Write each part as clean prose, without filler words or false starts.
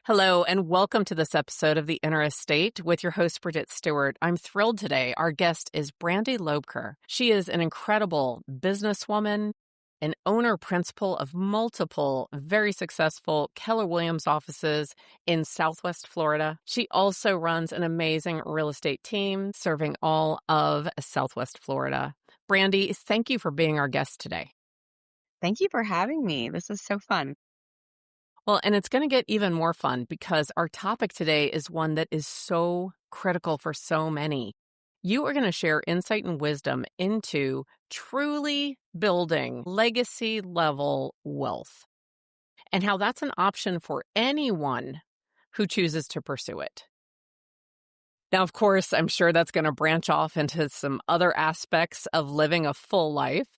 Hello, and welcome to this episode of The Inner Estate with your host, Bridget Stuart. I'm thrilled today. Our guest is Brandy Lobker. She is an incredible businesswoman, an owner-principal of multiple very successful Keller Williams offices in Southwest Florida. She also runs an amazing real estate team serving all of Southwest Florida. Brandy, thank you for being our guest today. Thank you for having me. This is so fun. Well, and it's going to get even more fun because our topic today is one that is so critical for so many. You are going to share insight and wisdom into truly building legacy level wealth and how that's an option for anyone who chooses to pursue it. Now, of course, I'm sure that's going to branch off into some other aspects of living a full life,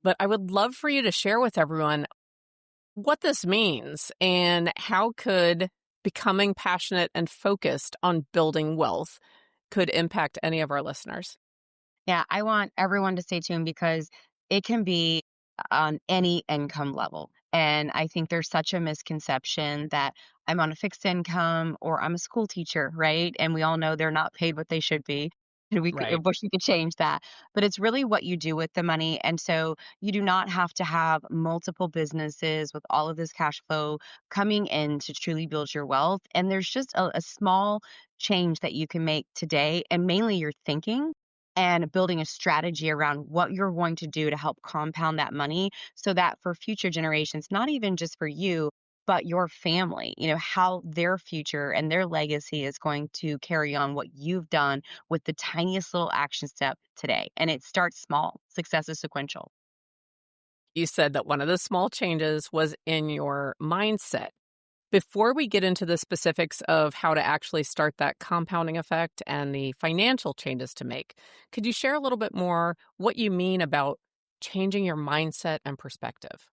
but I would love for you to share with everyone what this means and how could becoming passionate and focused on building wealth could impact any of our listeners. Yeah, I want everyone to stay tuned because it can be on any income level. And I think there's such a misconception that I'm on a fixed income or I'm a school teacher, right? And we all know they're not paid what they should be. And I Right. wish we could change that. But it's really what you do with the money. And so you do not have to have multiple businesses with all of this cash flow coming in to truly build your wealth. And there's just a small change that you can make today, and mainly your thinking and building a strategy around what you're going to do to help compound that money so that for future generations, not even just for you, but your family, how their future and their legacy is going to carry on what you've done with the tiniest little action step today. And it starts small. Success is sequential. You said that one of the small changes was in your mindset. Before we get into the specifics of how to actually start that compounding effect and the financial changes to make, could you share a little bit more what you mean about changing your mindset and perspective?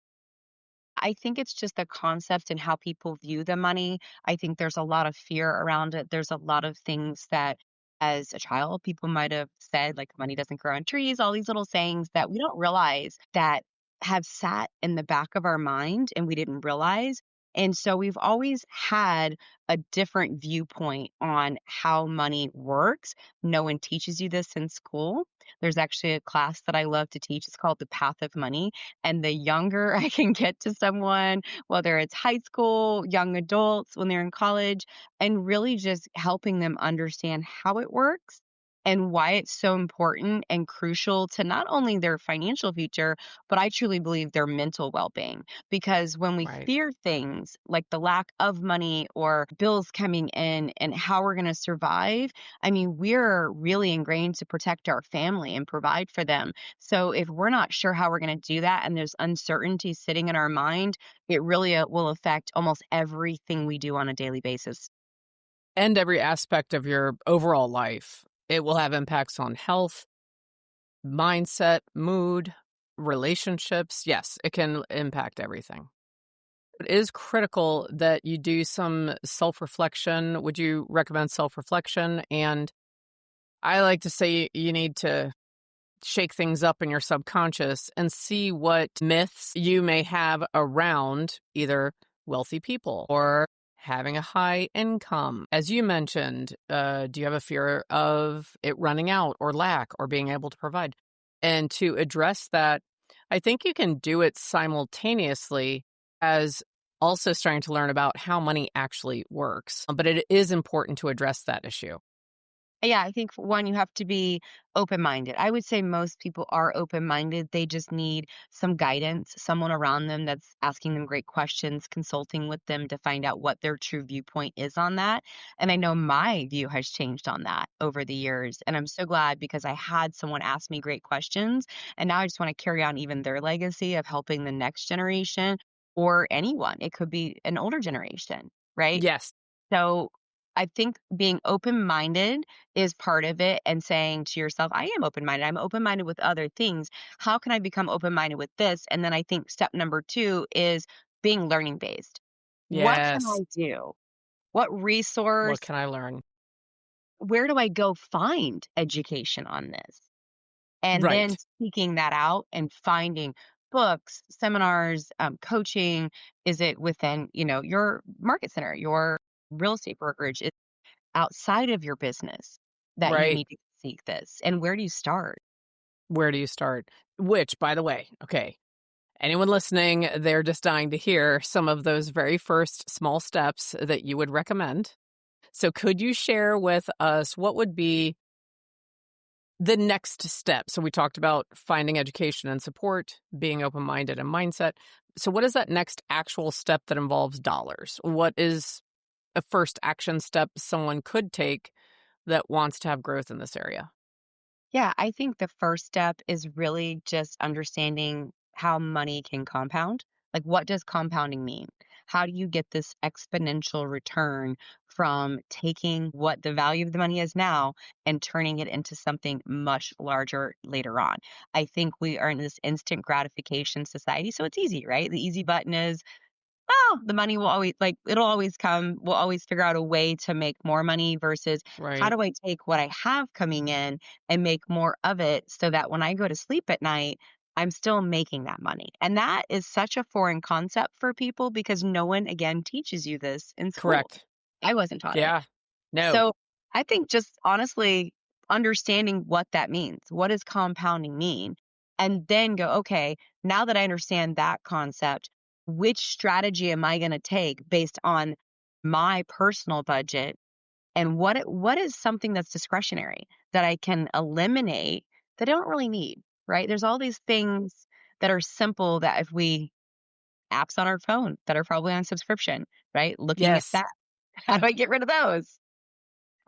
I think it's just the concept and how people view the money. I think there's a lot of fear around it. There's a lot of things that as a child, people might have said, like, money doesn't grow on trees, all these little sayings that we don't realize that have sat in the back of our mind and we didn't realize. And so we've always had a different viewpoint on how money works. No one teaches you this in school. There's actually a class that I love to teach. It's called The Path of Money. And the younger I can get to someone, whether it's high school, young adults, when they're in college, and really just helping them understand how it works and why it's so important and crucial to not only their financial future, but I truly believe their mental well being. Because when we Right. fear things like the lack of money or bills coming in and how we're going to survive, I mean, we're really ingrained to protect our family and provide for them. So if we're not sure how we're going to do that and there's uncertainty sitting in our mind, it really will affect almost everything we do on a daily basis. And every aspect of your overall life. It will have impacts on health, mindset, mood, relationships. Yes, it can impact everything. It is critical that you do some self-reflection. Would you recommend self-reflection? And I like to say you need to shake things up in your subconscious and see what myths you may have around either wealthy people or having a high income. As you mentioned, do you have a fear of it running out or lack or being able to provide? And to address that, I think you can do it simultaneously as also starting to learn about how money actually works. But it is important to address that issue. Yeah, I think for one, you have to be open-minded. I would say most people are open-minded. They just need some guidance, someone around them that's asking them great questions, consulting with them to find out what their true viewpoint is on that. And I know my view has changed on that over the years. And I'm so glad because I had someone ask me great questions. And now I just want to carry on even their legacy of helping the next generation or anyone. It could be an older generation, right? Yes. So I think being open-minded is part of it and saying to yourself, I am open-minded. I'm open-minded with other things. How can I become open-minded with this? And then I think step number two is being learning based. What can I Yes. do? What What resource? can I learn? Where do I go find education on this? And then Right. seeking that out and finding books, seminars, coaching? Is it within, your market center, your real estate brokerage? Is outside of your business that you Right. need to seek this? And where do you start? Where do you start? Which, by the way, okay, anyone listening, they're just dying to hear some of those very first small steps that you would recommend. So could you share with us what would be the next step? So we talked about finding education and support, being open-minded and mindset. So what is that next actual step that involves dollars? What is a first action step someone could take that wants to have growth in this area? Yeah, I think the first step is really just understanding how money can compound. Like, what does compounding mean? How do you get this exponential return from taking what the value of the money is now and turning it into something much larger later on? I think we are in this instant gratification society, so it's easy, right? The easy button is, oh, the money will always like it'll always come. We'll always figure out a way to make more money versus how Right. do I take what I have coming in and make more of it so that when I go to sleep at night, I'm still making that money. And that is such a foreign concept for people because no one again teaches you this in school. Correct. I wasn't taught it. Yeah. No. So I think just honestly understanding what that means. What does compounding mean? And then go, okay, now that I understand that concept, which strategy am I going to take based on my personal budget? And what is something that's discretionary that I can eliminate that I don't really need, right? There's all these things that are simple that if we apps on our phone that are probably on subscription, right? Looking at Yes. that. How do I get rid of those?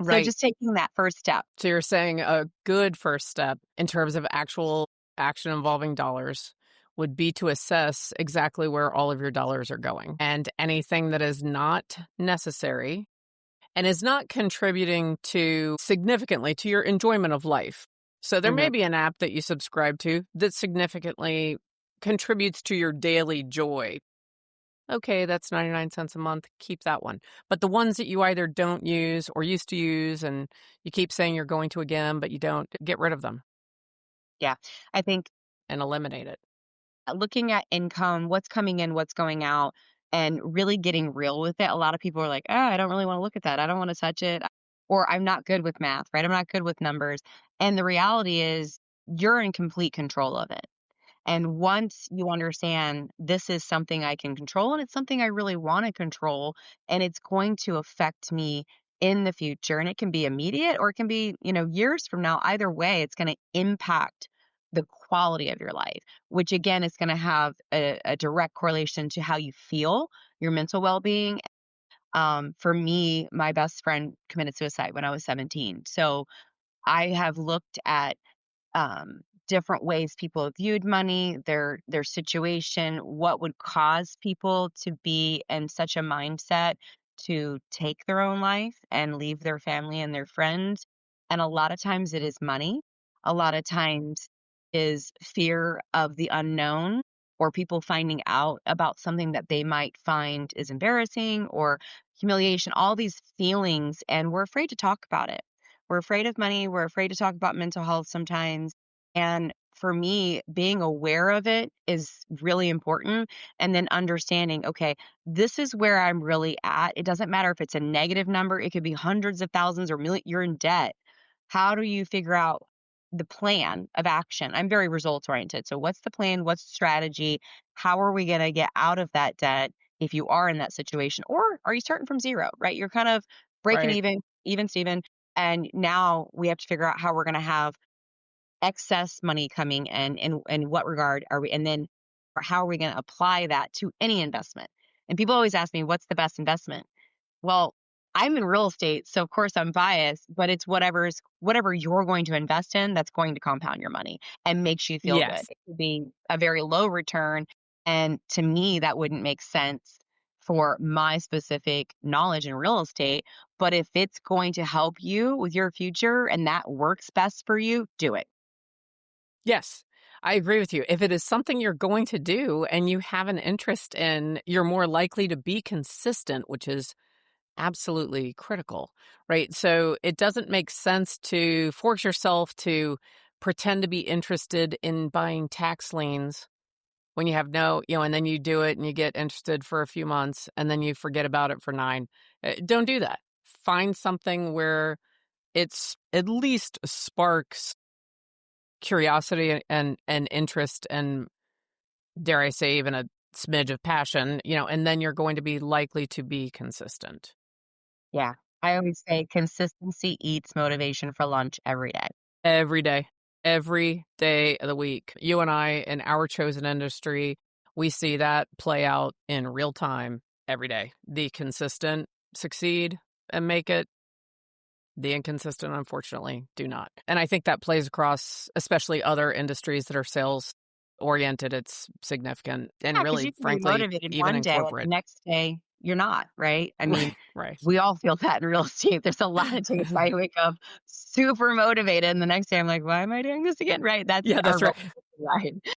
So Right. just taking that first step. So you're saying a good first step in terms of actual action involving dollars would be to assess exactly where all of your dollars are going and anything that is not necessary and is not contributing to significantly to your enjoyment of life. So there may Mhm. be an app that you subscribe to that significantly contributes to your daily joy. Okay, that's 99 cents a month. Keep that one. But the ones that you either don't use or used to use and you keep saying you're going to again, but you don't, get rid of them Yeah. I think and eliminate it. looking at income, what's coming in, what's going out, and really getting real with it. A lot of people are like, "Oh, I don't really wanna look at that. I don't wanna touch it," or "I'm not good with math," right? "I'm not good with numbers." And the reality is you're in complete control of it. And once you understand this is something I can control and it's something I really want to control and it's going to affect me in the future and it can be immediate or it can be, years from now. Either way, it's going to impact the quality of your life, which again is going to have a direct correlation to how you feel, your mental well-being. For me, my best friend committed suicide when I was 17. So I have looked at different ways people viewed money, their situation, what would cause people to be in such a mindset to take their own life and leave their family and their friends. And a lot of times it is money. A lot of times is fear of the unknown or people finding out about something that they might find is embarrassing or humiliation, all these feelings, and we're afraid to talk about it. We're afraid of money. We're afraid to talk about mental health sometimes. And for me, being aware of it is really important. And then understanding, okay, this is where I'm really at. It doesn't matter if it's a negative number, it could be hundreds of thousands or million, you're in debt. How do you figure out the plan of action? I'm very results oriented. So, what's the plan? What's the strategy? How are we going to get out of that debt if you are in that situation? Or are you starting from zero, right? You're kind of breaking Right. even, Steven. And now we have to figure out how we're going to have excess money coming in in what regard are we and then how are we going to apply that to any investment? And people always ask me, what's the best investment? Well, I'm in real estate, so of course I'm biased, but it's whatever you're going to invest in that's going to compound your money and makes you feel good. Yes. It could be a very low return, and to me that wouldn't make sense for my specific knowledge in real estate, but if it's going to help you with your future and that works best for you, do it. Yes. I agree with you. If it is something you're going to do and you have an interest in, you're more likely to be consistent, which is absolutely critical, right? So it doesn't make sense to force yourself to pretend to be interested in buying tax liens when you have no, and then you do it and you get interested for a few months and then you forget about it for 9. Don't do that. Find something where it's at least sparks curiosity and interest and, dare I say, even a smidge of passion, and then you're going to be likely to be consistent. Yeah. I always say consistency eats motivation for lunch every day. Every day of the week. You and I, in our chosen industry, we see that play out in real time every day. The consistent succeed and make it. The inconsistent, unfortunately, do not. And I think that plays across, especially other industries that are sales oriented. It's significant. And Yeah, because really, you can be frankly, motivated even one in day and the corporate. next day you're not, right? I mean, Right, right. we all feel that in real estate. There's a lot of days I wake up super motivated, and the next day I'm like, "Why am I doing this again?" Right? That's Yeah, our that's right. real estate life.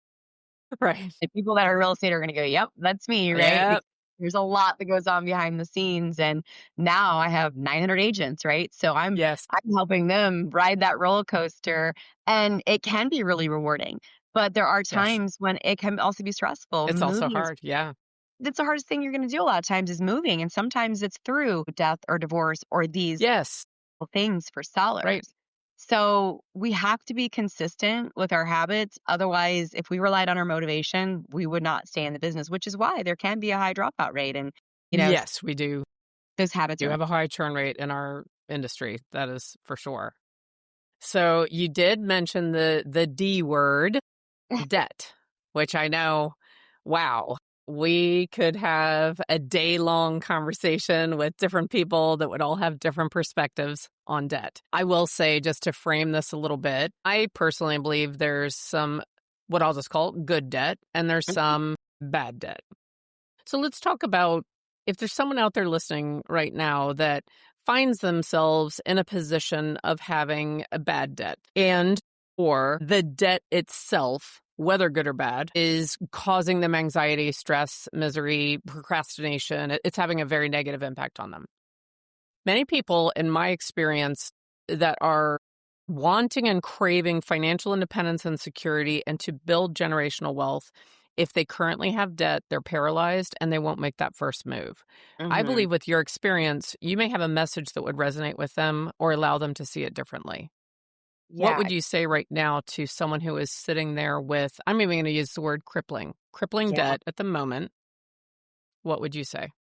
Right. And people that are real estate are gonna go, "Yep, that's me," right? Yeah. Because there's a lot that goes on behind the scenes, and now I have 900 agents, right? So Yes. I'm helping them ride that roller coaster, and it can be really rewarding. But there are Yes. times when it can also be stressful. It's also Moving is hard. Yeah. That's the hardest thing you're gonna do a lot of times is moving, and sometimes it's through death or divorce or these Yes. things for Right. sellers. So, we have to be consistent with our habits, otherwise, if we relied on our motivation, we would not stay in the business, which is why there can be a high dropout rate and, Yes, we do. those habits Do are have a high churn rate in our industry. That is for sure. So you did mention the D word, debt, which I know, wow, we could have a day-long conversation with different people that would all have different perspectives on debt. I will say, just to frame this a little bit, I personally believe there's some, what I'll just call good debt, and there's some bad debt. So let's talk about, if there's someone out there listening right now that finds themselves in a position of having a bad debt, and or the debt itself, whether good or bad, is causing them anxiety, stress, misery, procrastination. It's having a very negative impact on them. Many people, in my experience, that are wanting and craving financial independence and security and to build generational wealth, if they currently have debt, they're paralyzed and they won't make that first move. I Mhm. believe with your experience, you may have a message that would resonate with them or allow them to see it differently. What Yeah, would you say right now to someone who is sitting there with, I'm even going to use the word crippling yeah. debt at the moment? What would you say?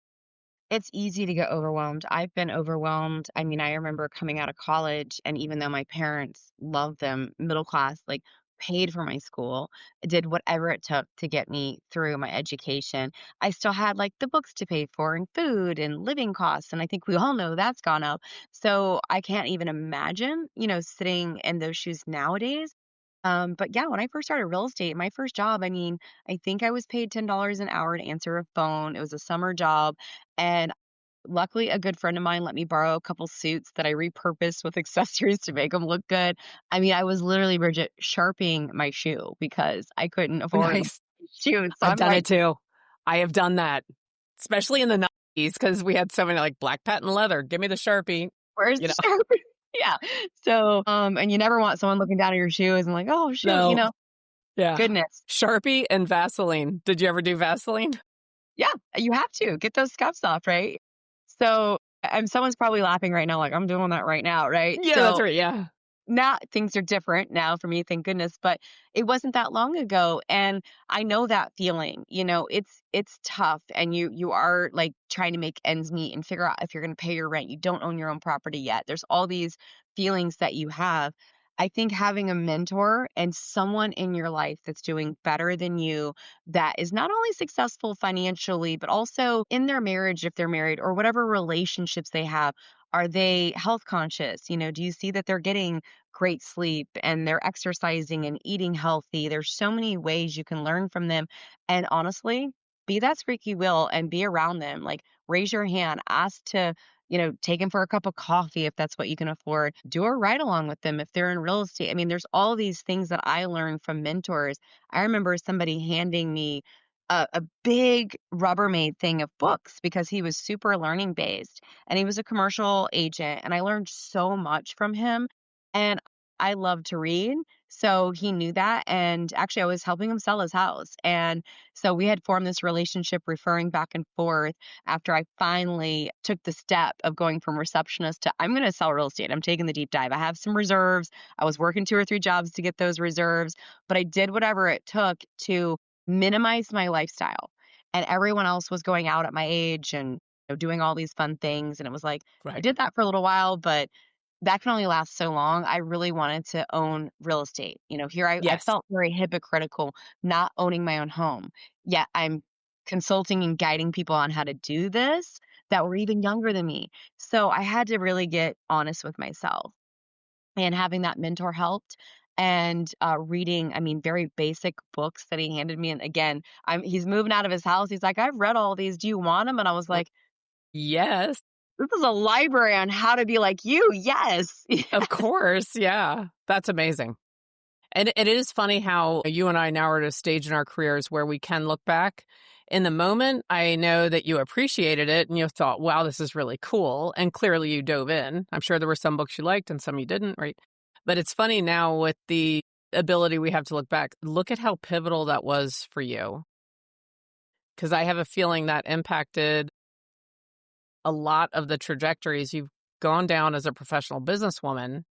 It's easy to get overwhelmed. I've been overwhelmed. I mean, I remember coming out of college, and even though my parents loved them, middle class, like, paid for my school, did whatever it took to get me through my education, I still had, like, the books to pay for and food and living costs, and I think we all know that's gone up. So, I can't even imagine, sitting in those shoes nowadays. But yeah, when I first started real estate, my first job, I mean, I think I was paid $10 an hour to answer a phone. It was a summer job. And luckily, a good friend of mine let me borrow a couple suits that I repurposed with accessories to make them look good. I mean, I was literally, Bridget, sharpening my shoe because I couldn't afford Nice. shoes. So I've I'm done like, it too. I have done that, especially in the 90s because we had so many like black patent leather. Give me the Sharpie. where's You the know, sharpening? Yeah. So, and you never want someone looking down at your shoes and like, oh, shoot, no. Yeah. goodness. Sharpie and Vaseline. Did you ever do Vaseline? Yeah, you have to get those scuffs off, right? So, and someone's probably laughing right now, like, I'm doing that right now, right? Yeah, that's So right. Yeah. now things are different now for me, thank goodness, but it wasn't that long ago, and I know that feeling, it's tough, and you are, like, trying to make ends meet and figure out if you're gonna pay your rent, you don't own your own property yet, there's all these feelings that you have. I think having a mentor and someone in your life that's doing better than you, that is not only successful financially, but also in their marriage, if they're married, or whatever relationships they have, are they health conscious? Do you see that they're getting great sleep and they're exercising and eating healthy? There's so many ways you can learn from them. And honestly, be that squeaky wheel and be around them. Like, raise your hand, ask to, take them for a cup of coffee if that's what you can afford. Do a ride along with them if they're in real estate. I mean, there's all these things that I learned from mentors. I remember somebody handing me a big Rubbermaid thing of books because he was super learning based and he was a commercial agent. And I learned so much from him. And I love to read. So he knew that. And actually, I was helping him sell his house. And so we had formed this relationship, referring back and forth after I finally took the step of going from receptionist to I'm going to sell real estate. I'm taking the deep dive. I have some reserves. I was working 2 or 3 jobs to get those reserves, but I did whatever it took to minimize my lifestyle. And everyone else was going out at my age and doing all these fun things. And it was like, I Right. did that for a little while, but that can only last so long. I really wanted to own real estate. Here I Yes. felt very hypocritical not owning my own home. Yet I'm consulting and guiding people on how to do this that were even younger than me. So I had to really get honest with myself. And having that mentor helped. And reading, I mean, very basic books that he handed me. And again, he's moving out of his house. He's like, I've read all these. Do you want them? And I was like, Yes. this is a library on how to be like you. Yes. Of course. Yeah. That's amazing. And it is funny how you and I now are at a stage in our careers where we can look back. In the moment, I know that you appreciated it and you thought, wow, this is really cool. And clearly you dove in. I'm sure there were some books you liked and some you didn't, right? But it's funny now with the ability we have to look back. Look at how pivotal that was for you. Because I have a feeling that impacted a lot of the trajectories you've gone down as a professional businesswoman,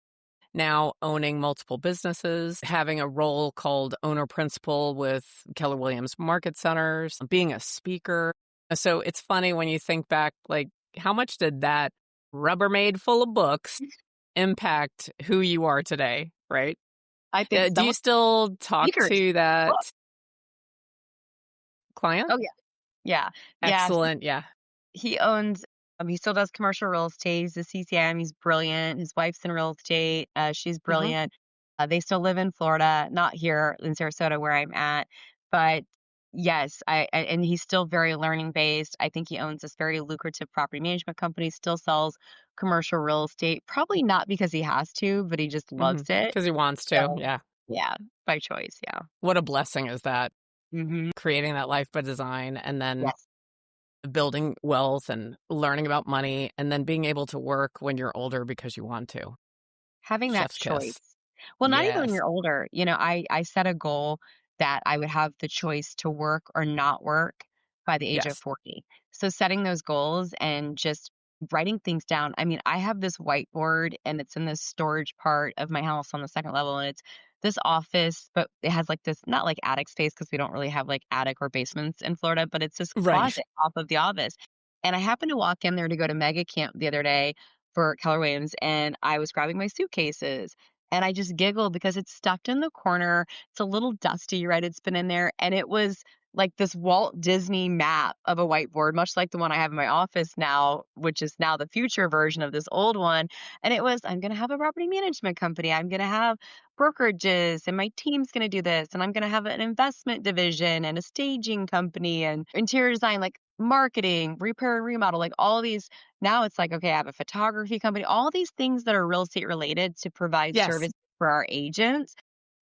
now owning multiple businesses, having a role called owner principal with Keller Williams Market Centers, being a speaker. So it's funny when you think back, like, how much did that Rubbermaid full of books impact who you are today, right? I think Do some you still talk speakers. to that Oh, client? oh, yeah. Yeah. Yeah. Excellent. Yeah. He owns he still does commercial real estate. He's a CCM. He's brilliant. His wife's in real estate. She's Hmm. brilliant. They still live in Florida, not here in Sarasota where I'm at. But yes, and he's still very learning based. I think he owns this very lucrative property management company, still sells commercial real estate, probably not because he has to, but he just loves it. Because he wants to. So Yeah. yeah, by choice. Yeah. What a blessing is that? Hmm. Creating that life by design and then Yes. building wealth and learning about money and then being able to work when you're older because you want to. Having that Chef's choice. kiss. Well, not even when Yes. you're older. I set a goal that I would have the choice to work or not work by the age of Yes. 40. So setting those goals and just writing things down. I mean, I have this whiteboard and it's in this storage part of my house on the second level and it's this office, but it has like this not like attic space because we don't really have like attic or basements in Florida, but it's this Right. closet off of the office. And I happened to walk in there to go to mega camp the other day for Keller Williams and I was grabbing my suitcases and I just giggled because it's stuffed in the corner. It's a little dusty, right? It's been in there. And it was like this Walt Disney map of a whiteboard, much like the one I have in my office now, which is now the future version of this old one. And it was, I'm going to have a property management company. I'm going to have brokerages and my team's going to do this. And I'm going to have an investment division and a staging company and interior design, like marketing, repair and remodel, like all these now it's like, okay, I have a photography company, all these things that are real estate related to provide Yes. service for our agents.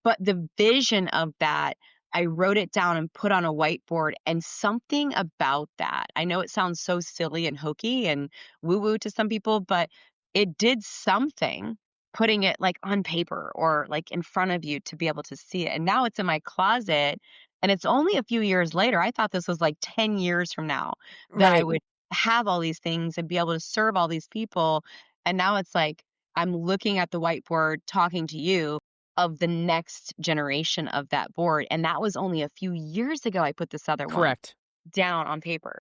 But the vision of that, I wrote it down and put on a whiteboard, and something about that. I know it sounds so silly and hokey and woo woo to some people, but it did something putting it like on paper or like in front of you to be able to see it. And now it's in my closet. And it's only a few years later. I thought this was like 10 years from now that I Right. would have all these things and be able to serve all these people. And now it's like I'm looking at the whiteboard talking to you of the next generation of that board. And that was only a few years ago I put this other one Correct. down on paper.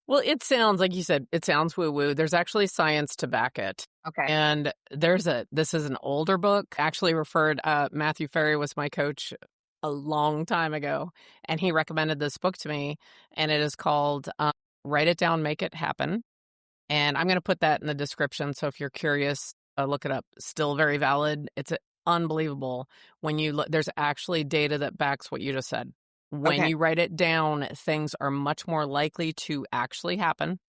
Well, it sounds like you said, it sounds woo woo. There's actually science to back it. Okay. And this is an older book, actually referred, Matthew Ferry was my coach a long time ago, and he recommended this book to me, and it is called Write It Down, Make It Happen. And I'm going to put that in the description. So if you're curious, look it up. Still very valid. It's unbelievable when you look, there's actually data that backs what you just said. When Okay. you write it down, things are much more likely to actually happen.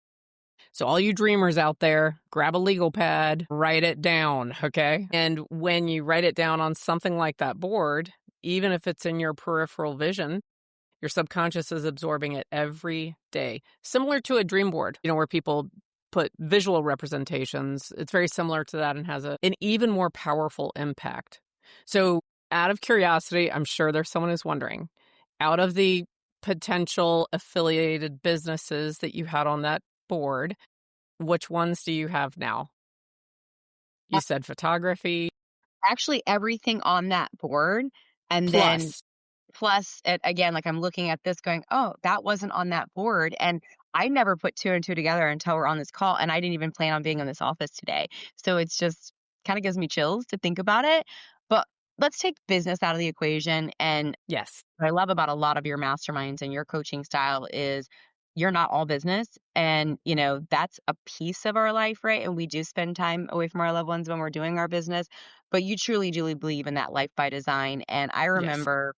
So all you dreamers out there, grab a legal pad, write it down, okay? And when you write it down on something like that board, even if it's in your peripheral vision, your subconscious is absorbing it every day. Similar to a dream board, where people put visual representations. It's very similar to that and has an even more powerful impact. So, out of curiosity, I'm sure there's someone who's wondering, out of the potential affiliated businesses that you had on that board, which ones do you have now? You said photography Actually, everything on that board, and then plus. plus, it again, like, I'm looking at this going, "Oh, that wasn't on that board," and I never put 2 and 2 together until we're on this call, and I didn't even plan on being in this office today. So it's just kinda gives me chills to think about it, but let's take business out of the equation, and Yes. what I love about a lot of your masterminds and your coaching style is you're not all business, and, that's a piece of our life, right? And we do spend time away from our loved ones when we're doing our business, but you truly, truly believe in that life by design, and I Yes. remember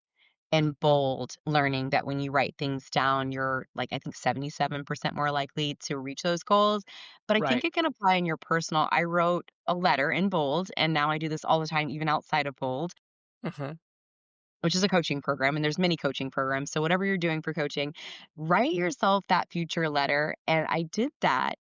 in bold learning that when you write things down, you're like, I think 77% more likely to reach those goals. But I think Right. it can apply in your personal. I wrote a letter in bold, and now I do this all the time, even outside of bold, Mhm. which is a coaching program. And there's many coaching programs. So, whatever you're doing for coaching, write yourself that future letter. And I did that.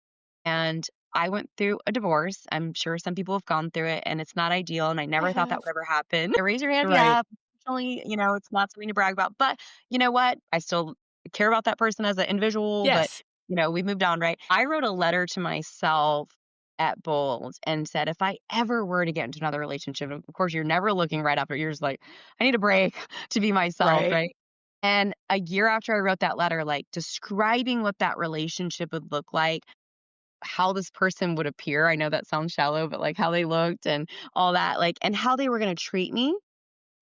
And I went through a divorce. I'm sure some people have gone through it, and it's not ideal, and I I never thought that have. would ever happen. Raise your hand if you Right. have. Unfortunately, it's not something to brag about, but you know what? I still care about that person as an individual, but, Yes. we moved on, right? I wrote a letter to myself at Bold and said, "If I ever were to get into another relationship," of course, you're never looking right after, you're just like, "I need a break to be myself," Right. right? And a year after I wrote that letter, like, describing what that relationship would look like, how this person would appear. I know that sounds shallow, but, like, how they looked and all that, like, and how they were gonna treat me.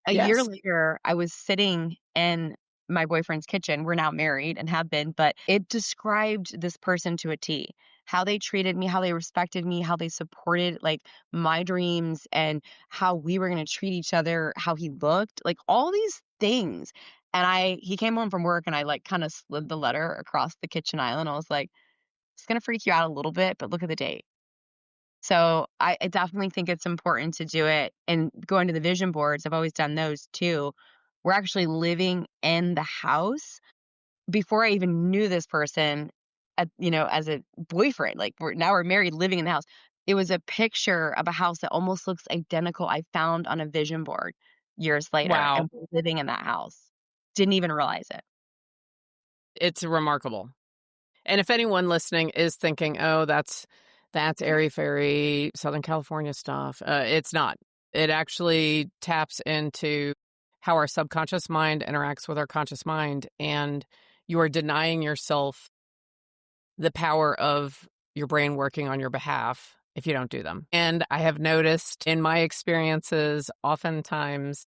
A year Yes. later, I was sitting in my boyfriend's kitchen. We're now married and have been, but it described this person to a T. How they treated me, how they respected me, how they supported, like, my dreams, and how we were gonna treat each other, how he looked, like, all these things. And he came home from work, and I, like, kinda slid the letter across the kitchen island. I was like, "It's gonna freak you out a little bit, but look at the date." So, I definitely think it's important to do it, and going to the vision boards, I've always done those too. We're actually living in the house before I even knew this person, as a boyfriend. Like, we're married, living in the house. It was a picture of a house that almost looks identical I found on a vision board years later, Wow. and we're living in that house. Didn't even realize it. It's remarkable. And if anyone listening is thinking, "Oh, that's airy-fairy Southern California stuff," it's not. It actually taps into how our subconscious mind interacts with our conscious mind, and you are denying yourself the power of your brain working on your behalf if you don't do them. And I have noticed in my experiences, oftentimes,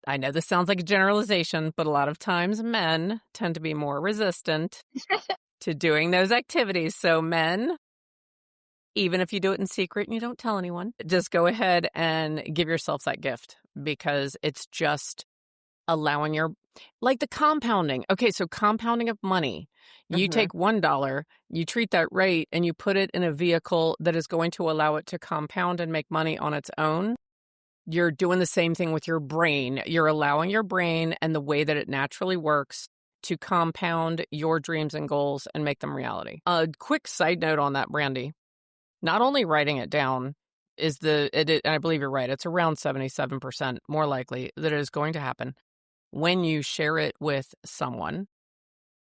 I know this sounds like a generalization, but a lot of times men tend to be more resistant to doing those activities. So, men, even if you do it in secret and you don't tell anyone, just go ahead and give yourself that gift because it's just allowing like the compounding. Okay, so compounding of money. You Mhm. take $1, you treat that rate, and you put it in a vehicle that is going to allow it to compound and make money on its own. You're doing the same thing with your brain. You're allowing your brain and the way that it naturally works to compound your dreams and goals and make them reality. A quick side note on that, Brandy. Not only writing it down is and I believe you're right, it's around 77% more likely that it is going to happen. When you share it with someone,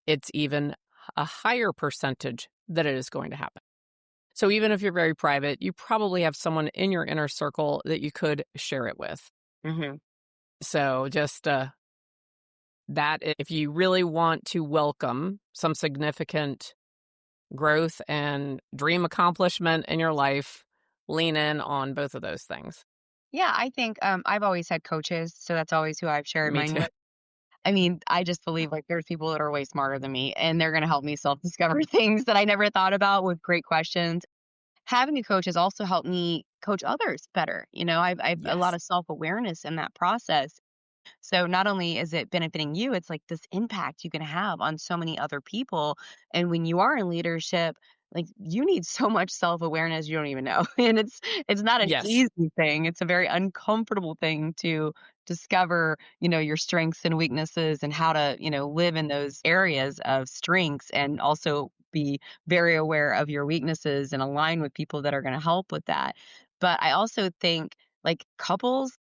it's even a higher percentage that it is going to happen. So even if you're very private, you probably have someone in your inner circle that you could share it with. Mhm. So just if you really want to welcome some significant growth and dream accomplishment in your life, lean in on both of those things. Yeah, I think, I've always had coaches, so that's always who I've shared Me mine too. with. I mean, I just believe, like, there's people that are way smarter than me, and they're gonna help me self-discover things that I never thought about with great questions. Having a coach has also helped me coach others better. I've a lot Yes. of self-awareness in that process. So not only is it benefiting you, it's like this impact you can have on so many other people. And when you are in leadership, like, you need so much self-awareness you don't even know. And it's not an Yes. easy thing. It's a very uncomfortable thing to discover, your strengths and weaknesses, and how to, live in those areas of strengths, and also be very aware of your weaknesses and align with people that are going to help with that. But I also think, like, couples,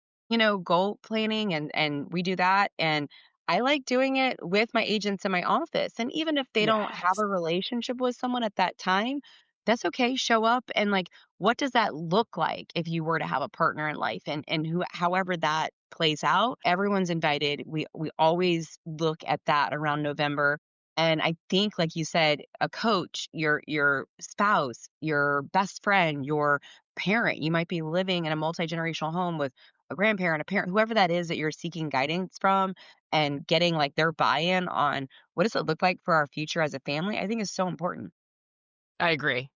goal planning and we do that. And I like doing it with my agents in my office. And even if they don't have Yes, a relationship with someone at that time, that's okay. Show up and like, what does that look like if you were to have a partner in life and who however that plays out, everyone's invited. We always look at that around November. And I think, like you said, a coach, your spouse, your best friend, your parent, you might be living in a multi-generational home with a grandparent, a parent, whoever that is that you're seeking guidance from and getting like their buy-in on what does it look like for our future as a family, I think is so important. I agree.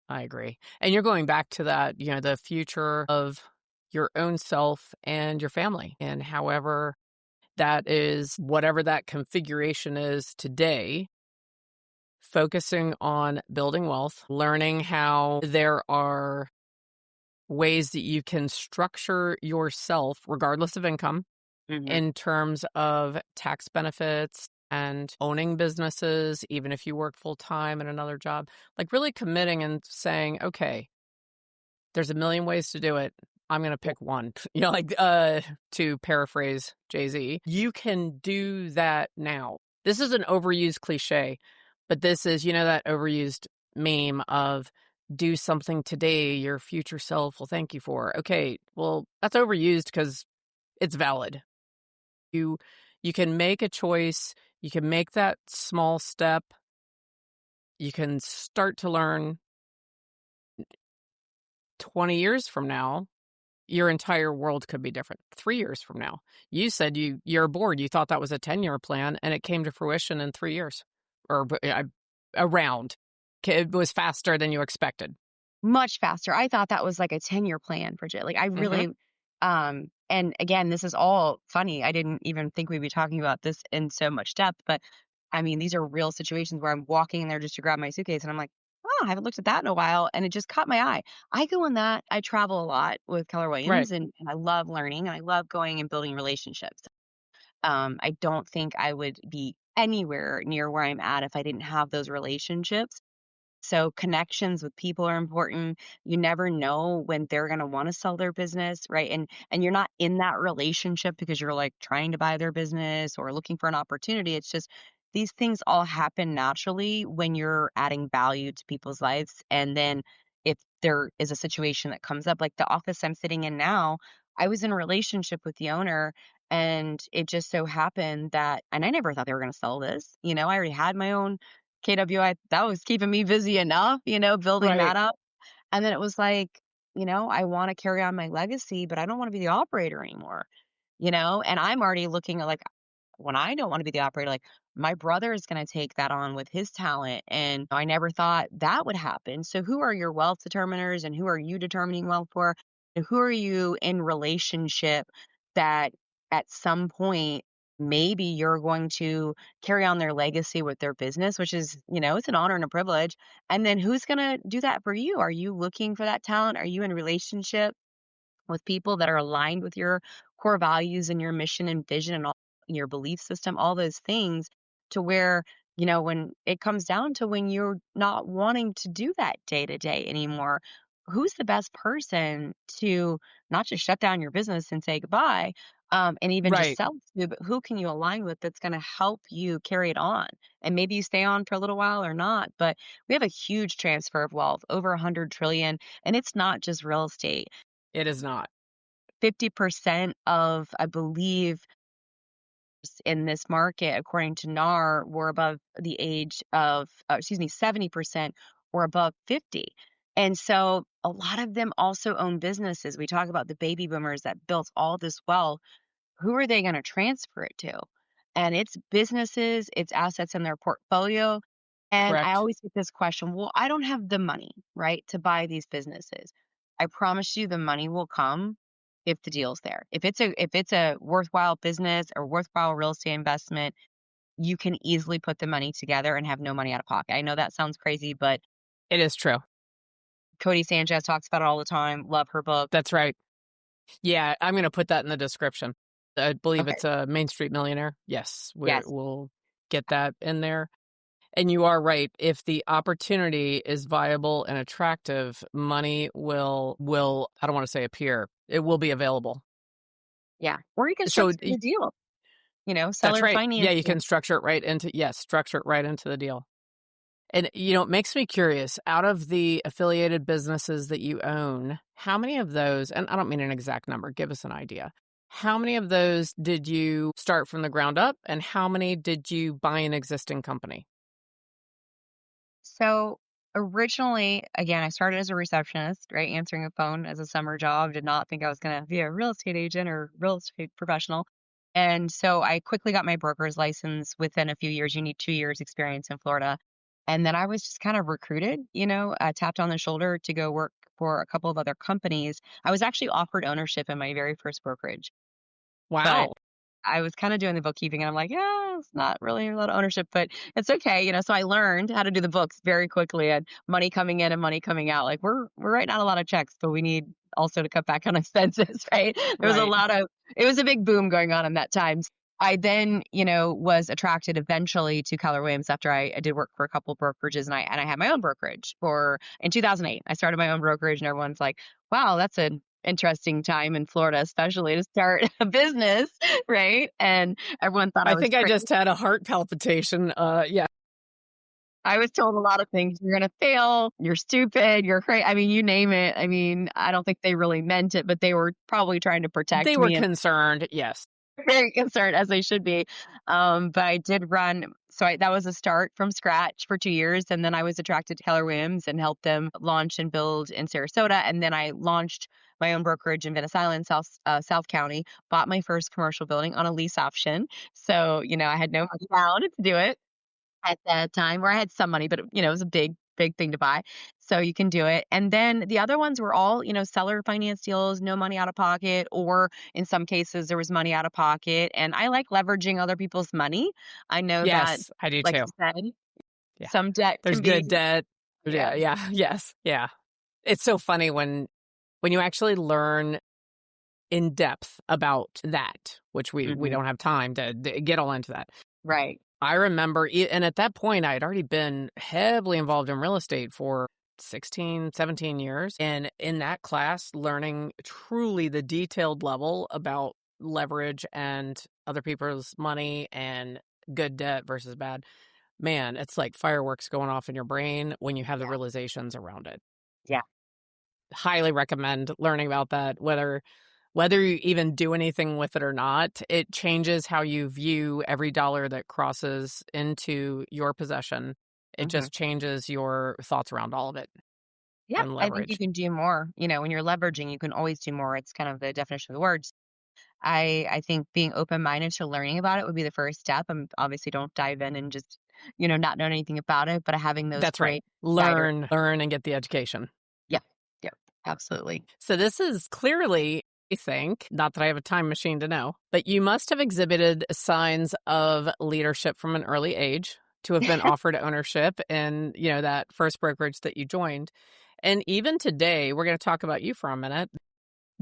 I agree. And you're going back to that, the future of your own self and your family. And however that is, whatever that configuration is today, focusing on building wealth, learning how there are ways that you can structure yourself, regardless of income, Mhm. in terms of tax benefits and owning businesses, even if you work full time in another job, like really committing and saying, okay, there's a million ways to do it. I'm going to pick one. To paraphrase Jay-Z, you can do that now. This is an overused cliche, but this is, that overused meme of do something today your future self will thank you for. Okay, well, that's overused because it's valid. You you can make a choice, you can make that small step, you can start to learn 20 years from now your entire world could be different 3 years from now. You said you're bored. You thought that was a 10-year plan, and it came to fruition in 3 years or around. It was faster than you expected. Much faster. I thought that was like a 10-year plan, Bridget. Like I Mhm. really and again, this is all funny. I didn't even think we'd be talking about this in so much depth, but I mean, these are real situations where I'm walking in there just to grab my suitcase and I'm like, "Oh, I haven't looked at that in a while." And it just caught my eye. I go in that. I travel a lot with Keller Right. Williams and I love learning and I love going and building relationships. I don't think I would be anywhere near where I'm at if I didn't have those relationships. So connections with people are important. You never know when they're going to want to sell their business, right? And you're not in that relationship because you're like trying to buy their business or looking for an opportunity. It's just these things all happen naturally when you're adding value to people's lives. And then if there is a situation that comes up, like the office I'm sitting in now, I was in a relationship with the owner and it just so happened that, and I never thought they were going to sell this. I already had my own KWI, that was keeping me busy enough, building Right. that up. And then it was like, I wanna carry on my legacy, but I don't wanna be the operator anymore, And I'm already looking at, like, when I don't wanna be the operator, like, my brother is gonna take that on with his talent, and I never thought that would happen. So who are your wealth determiners, and who are you determining wealth for? And who are you in relationship that at some point, maybe you're going to carry on their legacy with their business, which is, it's an honor and a privilege. And then who's gonna do that for you? Are you looking for that talent? Are you in relationship with people that are aligned with your core values and your mission and vision and all your belief system, all those things to where, when it comes down to when you're not wanting to do that day to day anymore, who's the best person to not just shut down your business and say goodbye, and even just Right. sell to, but who can you align with that's going to help you carry it on? And maybe you stay on for a little while or not, but we have a huge transfer of wealth, over 100 trillion, and it's not just real estate. It is not. 50% of, I believe, in this market, according to NAR, were above the age of, excuse me, 70% were above 50. And so a lot of them also own businesses. We talk about the baby boomers that built all this wealth. Who are they going to transfer it to? And it's businesses, it's assets in their portfolio. And I Correct. always get this question, well, I don't have the money, right, to buy these businesses. I promise you the money will come if the deal's there. If it's a worthwhile business or worthwhile real estate investment, you can easily put the money together and have no money out of pocket. I know that sounds crazy, but It is true. Cody Sanchez talks about it all the time. Love her book. That's right. Yeah, I'm gonna put that in the description. I believe Okay. it's a Main Street Millionaire. Yes, Yes. we'll get that in there. And you are right. If the opportunity is viable and attractive, money will I don't want to say appear. It will be available. Yeah. Or you can So structure the deal, that's seller right. Yeah, you financing. can structure it right into, yes, structure it right into the deal. And, it makes me curious, out of the affiliated businesses that you own, how many of those, and I don't mean an exact number, give us an idea. How many of those did you start from the ground up, and how many did you buy an existing company? So originally, again, I started as a receptionist, right? Answering a phone as a summer job. Did not think I was going to be a real estate agent or real estate professional. And so I quickly got my broker's license within a few years. You need 2 years experience in Florida. And then I was just kind of recruited, tapped on the shoulder to go work for a couple of other companies. I was actually offered ownership in my very first brokerage, but Wow. I was kinda doing the bookkeeping, and I'm like, "Yeah, it's not really a lot of ownership, but it's okay," so I learned how to do the books very quickly and money coming in and money coming out. Like, we're writing out a lot of checks, but we need also to cut back on expenses, right? There was a Right. lot of it was a big boom going on in that time. I then, was attracted eventually to Keller Williams after I did work for a couple brokerages, and I had my own brokerage for in 2008. I started my own brokerage, and everyone's like, "Wow, that's an interesting time in Florida, especially to start a business," right? And everyone thought I I was think I crazy. just had a heart palpitation. Yeah. I was told a lot of things. "You're gonna fail. You're stupid. You're crazy." I mean, you name it. I mean, I don't think they really meant it, but they were probably trying to protect They were me and concerned. Yes. very concerned as they should be. But I did run. That was a start from scratch for 2 years. And then I was attracted to Keller Williams and helped them launch and build in Sarasota. And then I launched my own brokerage in Venice Island, South County, bought my first commercial building on a lease option. So, I had no money down to do it at that time, where I had some money, but it was a big, big thing to buy. So you can do it. And then the other ones were all, seller finance deals, no money out of pocket, or in some cases there was money out of pocket. And I like leveraging other people's money. I know that, Yes, I do like too. you said, Yeah. some debt There's can be, good debt. yeah. Yeah, yeah, yes, yeah. It's so funny when you actually learn in depth about that, which we Hmm. don't have time to get all into that. Right. I remember, and at that point, I had already been heavily involved in real estate for 16, 17 years. And in that class, learning truly the detailed level about leverage and other people's money and good debt versus bad. Man, it's like fireworks going off in your brain when you have the Yeah. realizations around it. Yeah. Highly recommend learning about that, whether you even do anything with it or not. It changes how you view every dollar that crosses into your possession. It Hmm. just changes your thoughts around all of it Yeah. and I think you leverage. can do more. When you're leveraging, you can always do more. It's kind of the definition of the words. I think being open-minded to learning about it would be the first step. Obviously don't dive in and just, not know anything about it, but having those That's right. great guiders. Learn and get the education. Yeah. Yeah. Absolutely. So this is clearly, I think, not that I have a time machine to know, but you must have exhibited signs of leadership from an early age to have been offered ownership in, that first brokerage that you joined. And even today, we're going to talk about you for a minute,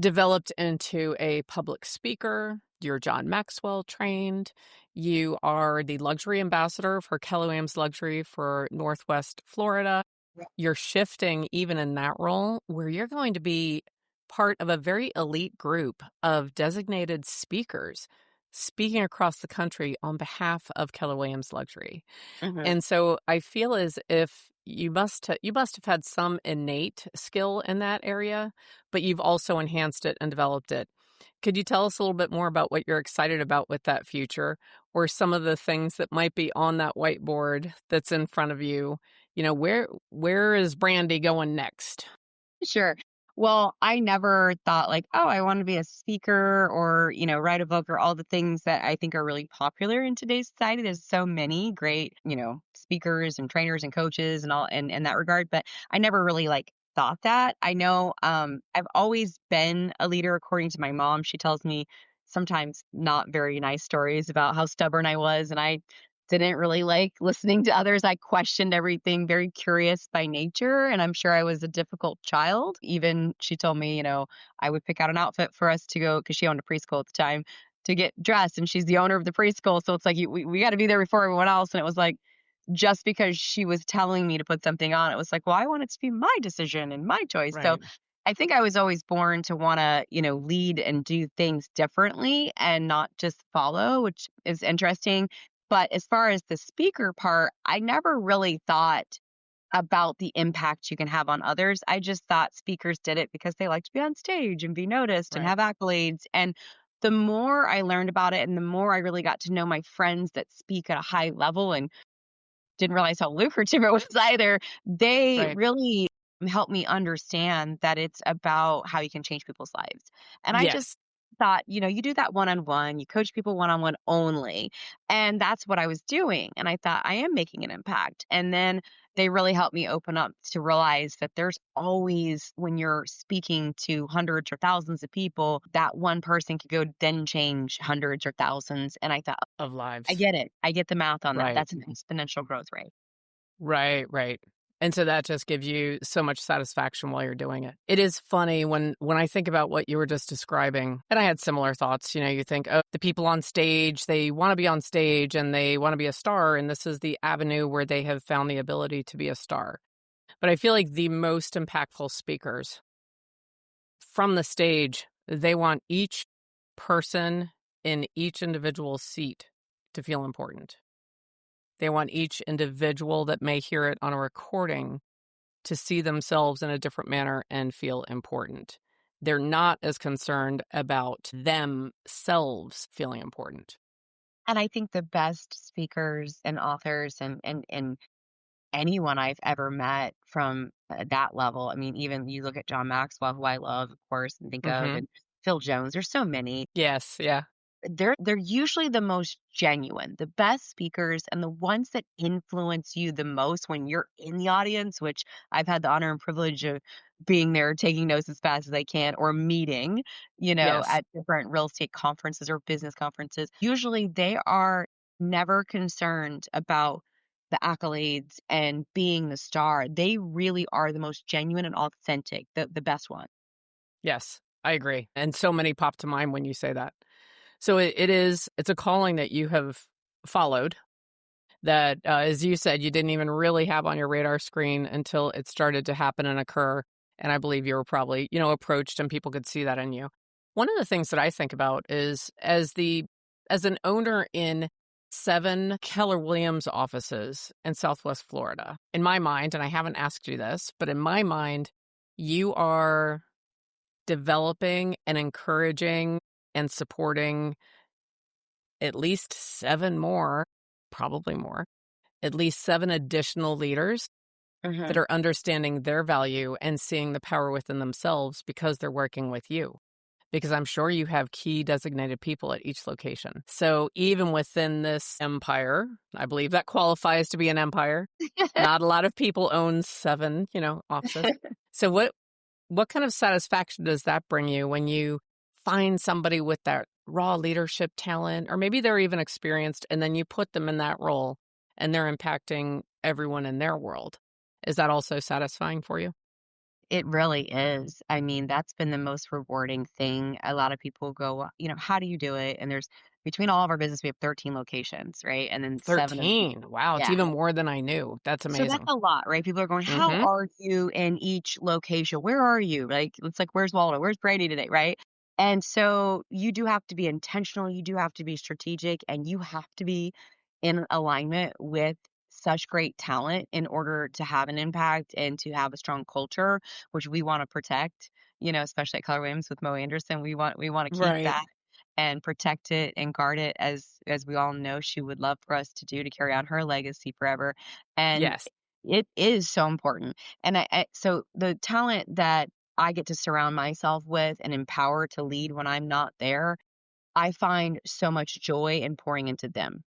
developed into a public speaker. You're John Maxwell trained. You are the luxury ambassador for Keller Williams Luxury for Northwest Florida. You're shifting even in that role where you're going to be part of a very elite group of designated speakers speaking across the country on behalf of Keller Williams Luxury. Hmm. And so I feel as if you must have had some innate skill in that area, but you've also enhanced it and developed it. Could you tell us a little bit more about what you're excited about with that future, or some of the things that might be on that whiteboard that's in front of you? Where is Brandy going next? Sure. Well, I never thought like, oh, I want to be a speaker or, write a book or all the things that I think are really popular in today's society. There's so many great, speakers and trainers and coaches and all in that regard. But I never really like thought that. I know I've always been a leader according to my mom. She tells me sometimes not very nice stories about how stubborn I was, and I didn't really like listening to others. I questioned everything, very curious by nature, and I'm sure I was a difficult child. Even she told me, I would pick out an outfit for us to go because she owned a preschool at the time to get dressed, and she's the owner of the preschool, so it's like we got to be there before everyone else. And it was like just because she was telling me to put something on, it was like, well, I want it to be my decision and my choice. So Right. I think I was always born to wanna, lead and do things differently and not just follow, which is interesting. But as far as the speaker part, I never really thought about the impact you can have on others. I just thought speakers did it because they like to be on stage and be noticed and Right. have accolades. And the more I learned about it and the more I really got to know my friends that speak at a high level and didn't realize how lucrative it was either, they Right. really helped me understand that it's about how you can change people's lives. And I just Yes. thought, you do that one-on-one, you coach people one-on-one only. And that's what I was doing. And I thought I am making an impact. And then they really helped me open up to realize that there's always, when you're speaking to hundreds or thousands of people, that one person could go then change hundreds or thousands. And I thought, Of I lives. get it. I get the math on that. Right. That's an exponential growth rate. Right, right. And so that just gives you so much satisfaction while you're doing it. It is funny when I think about what you were just describing, and I had similar thoughts. You think, oh, the people on stage, they want to be on stage and they want to be a star, and this is the avenue where they have found the ability to be a star. But I feel like the most impactful speakers from the stage, they want each person in each individual seat to feel important. They want each individual that may hear it on a recording to see themselves in a different manner and feel important. They're not as concerned about themselves feeling important. And I think the best speakers and authors and anyone I've ever met from that level, I mean, even you look at John Maxwell, who I love, of course, and think of, Mhm. and Phil Jones, there's so many. Yes, yeah. They're usually the most genuine, the best speakers, and the ones that influence you the most when you're in the audience, which I've had the honor and privilege of being there, taking notes as fast as I can, or meeting, Yes. at different real estate conferences or business conferences. Usually they are never concerned about the accolades and being the star. They really are the most genuine and authentic, the best one. Yes, I agree. And so many pop to mind when you say that. So it's a calling that you have followed that, as you said, you didn't even really have on your radar screen until it started to happen and occur. And I believe you were probably, approached and people could see that in you. One of the things that I think about is as an owner in 7 Keller Williams offices in Southwest Florida, in my mind, and I haven't asked you this, but in my mind, you are developing and encouraging and supporting at least 7 more, probably more, at least 7 additional leaders that Mhm. are understanding their value and seeing the power within themselves because they're working with you. Because I'm sure you have key designated people at each location. So even within this empire, I believe that qualifies to be an empire. Not a lot of people own 7, offices. So what kind of satisfaction does that bring you when you find somebody with that raw leadership talent, or maybe they're even experienced, and then you put them in that role and they're impacting everyone in their world? Is that also satisfying for you? It really is. I mean, that's been the most rewarding thing. A lot of people go, "How do you do it?" And there's between all of our business, we have 13 locations, right? And then 7 of 13. Wow, it's yeah. even more than I knew. That's So that's amazing. a lot, right? People are going, "How Mhm. are you in each location? Where are you?" Like, it's like, "Where's Waldo? Where's Brady today?" Right? And so you do have to be intentional, you do have to be strategic, and you have to be in alignment with such great talent in order to have an impact and to have a strong culture, which we wanna protect, especially at Keller Williams with Mo Anderson. We wanna keep Right. that and protect it and guard it as we all know she would love for us to do to carry on her legacy forever. And Yes. it is so important. And so the talent that I get to surround myself with and empower to lead when I'm not there, I find so much joy in pouring into them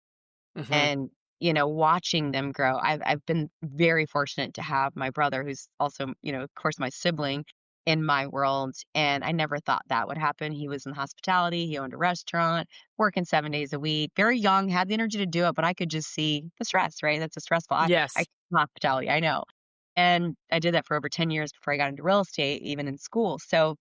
Mhm. and watching them grow. I've been very fortunate to have my brother who's also of course my sibling in my world, and I never thought that would happen. He was in hospitality, he owned a restaurant, working 7 days a week, very young, had the energy to do it, but I could just see the stress, right? That's a stressful. I Yes. hospitality, I know. And I did that for over 10 years before I got into real estate, even in school. So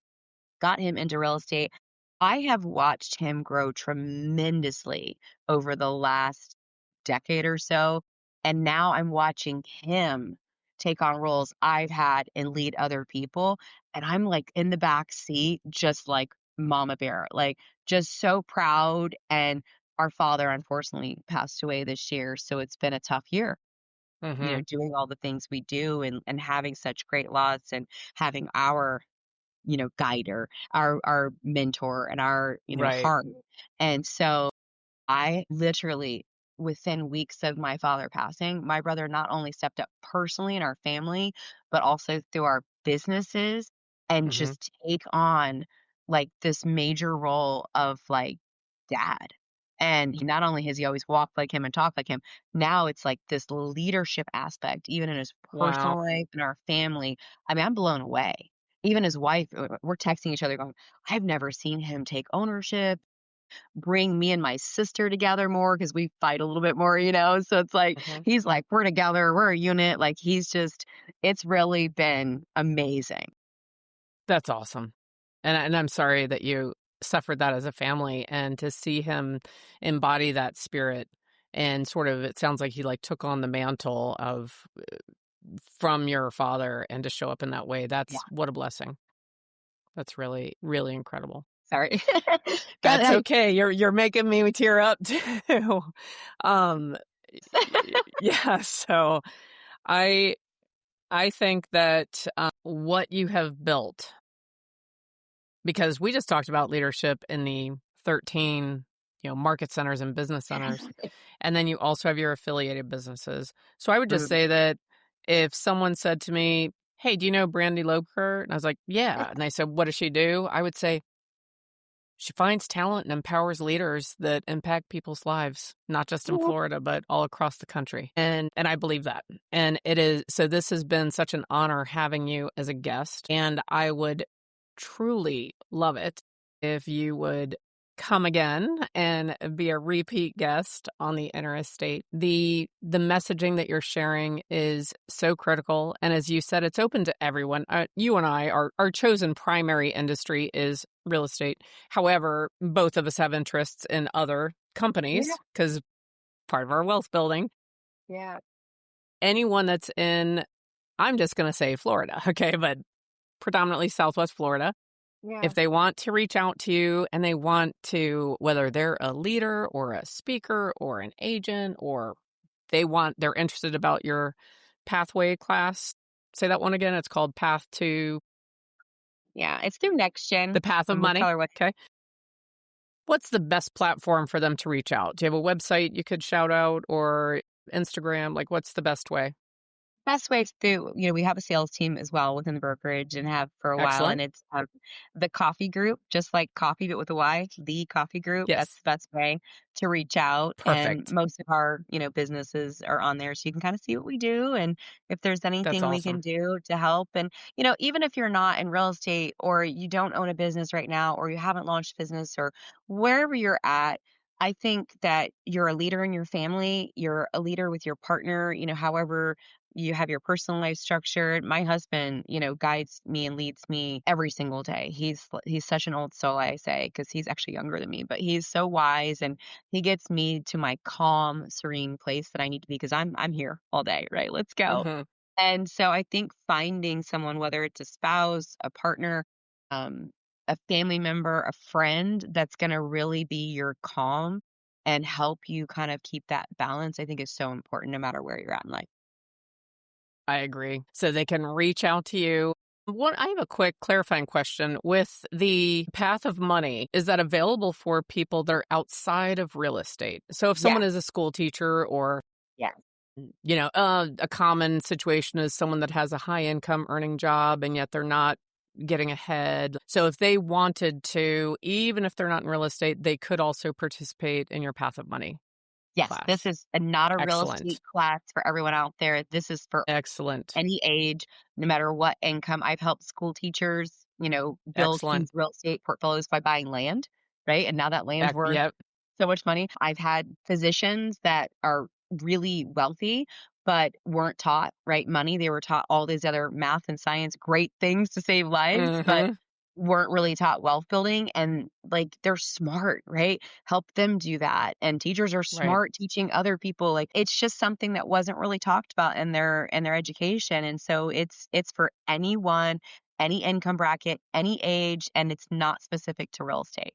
got him into real estate. I have watched him grow tremendously over the last decade or so, and now I'm watching him take on roles I've had and lead other people, and I'm, like, in the back seat just like mama bear, like, just so proud, and our father unfortunately passed away this year, so it's been a tough year, Mhm. doing all the things we do and having such great lots and having our, guider, our mentor and our, Right. heart. And so I literally, within weeks of my father passing, my brother not only stepped up personally in our family, but also through our businesses and Mhm. just take on like this major role of like dad. And not only has he always walked like him and talked like him, now it's like this leadership aspect, even in his Wow. personal life and our family. I mean, I'm blown away. Even his wife, we're texting each other going, I've never seen him take ownership, bring me and my sister together more because we fight a little bit more, So it's like Mhm. he's like, "We're together, we're a unit." Like he's just it's really been amazing. That's awesome. And I'm sorry that you suffered that as a family, and to see him embody that spirit and sort of, it sounds like he, like, took on the mantle of from your father, and to show up in that way, Yeah, that's what a blessing. That's really, really incredible. sorry. God, That's hey. okay. You're making me tear up too. Um, yeah, so I I think that, what you have built, because we just talked about leadership in the 13, market centers and business centers, and then you also have your affiliated businesses. So I would just Mm. say that if someone said to me, "Hey, do you know Brandy Loebker?" And I was like, "Yeah." And they said, "What does she do?" I would say, "She finds talent and empowers leaders that impact people's lives, not just in Florida, but all across the country." And I believe that. And it is, so this has been such an honor having you as a guest, and I would truly love it if you would come again and be a repeat guest on the Interstate. The messaging that you're sharing is so critical, and as you said, it's open to everyone. You and I, our chosen primary industry is real estate. However, both of us have interests in other Yeah, companies because part of our wealth building. yeah, Anyone that's in, I'm just going to say Florida, okay, but predominantly Southwest Florida, yeah. if they want to reach out to you and they want to, whether they're a leader or a speaker or an agent, or they're interested about your pathway class. Say that one again. It's called Path to Yeah, it's through Next the Gen. Path of We'll Money. tell her what. Okay. What's the best platform for them to reach out? Do you have a website you could shout out, or Instagram? Like, what's the best way? Best way to we have a sales team as well within the brokerage and have for a while, Excellent. and it's, the coffee group, just like coffee, but with a Y, the coffee group. That's Yes. the best way to reach out, and Perfect. most of our, businesses are on there, so you can kinda see what we do and if there's That's anything we can awesome. do to help, and, even if you're not in real estate or you don't own a business right now or you haven't launched a business or wherever you're at, I think that you're a leader in your family, you're a leader with your partner, however you have your personal life structured. My husband, guides me and leads me every single day. He's such an old soul, I say, because he's actually younger than me, but he's so wise and he gets me to my calm, serene place that I need to be because I'm here all day, right? Let's go. Hmm. And so I think finding someone, whether it's a spouse, a partner, um, a family member, a friend that's going to really be your calm and help you kind of keep that balance, I think is so important no matter where you're at in life. I agree. So they can reach out to you. What, I have a quick clarifying question. With the Path of Money, is that available for people that are outside of real estate? So if Yeah. someone is a school teacher, or, Yeah. a common situation is someone that has a high income earning job and yet they're not getting ahead. So if they wanted to, even if they're not in real estate, they could also participate in your Path of Money Yes, this class. is not a real Excellent. estate class for everyone out there. This is for Excellent. any age, no matter what income. I've helped school teachers, build huge Excellent. real estate portfolios by buying land, right? And now that land's worth Yep. so much money. I've had physicians that are really wealthy, but weren't taught, right, money. They were taught all these other math and science, great things to save lives, but Hmm. weren't really taught wealth building and like they're smart, right? Help them do that. And teachers are Right. smart teaching other people. Like it's just something that wasn't really talked about in their education. And so it's for anyone, any income bracket, any age, and it's not specific to real estate.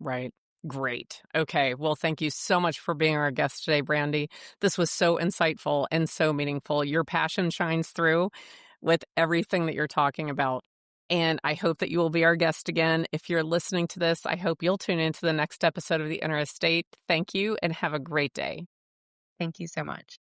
Right. Great. Okay. Well, thank you so much for being our guest today, Brandy. This was so insightful and so meaningful. Your passion shines through with everything that you're talking about. And I hope that you will be our guest again. If you're listening to this, I hope you'll tune into the next episode of The Inner Estate. Thank you and have a great day. Thank you so much.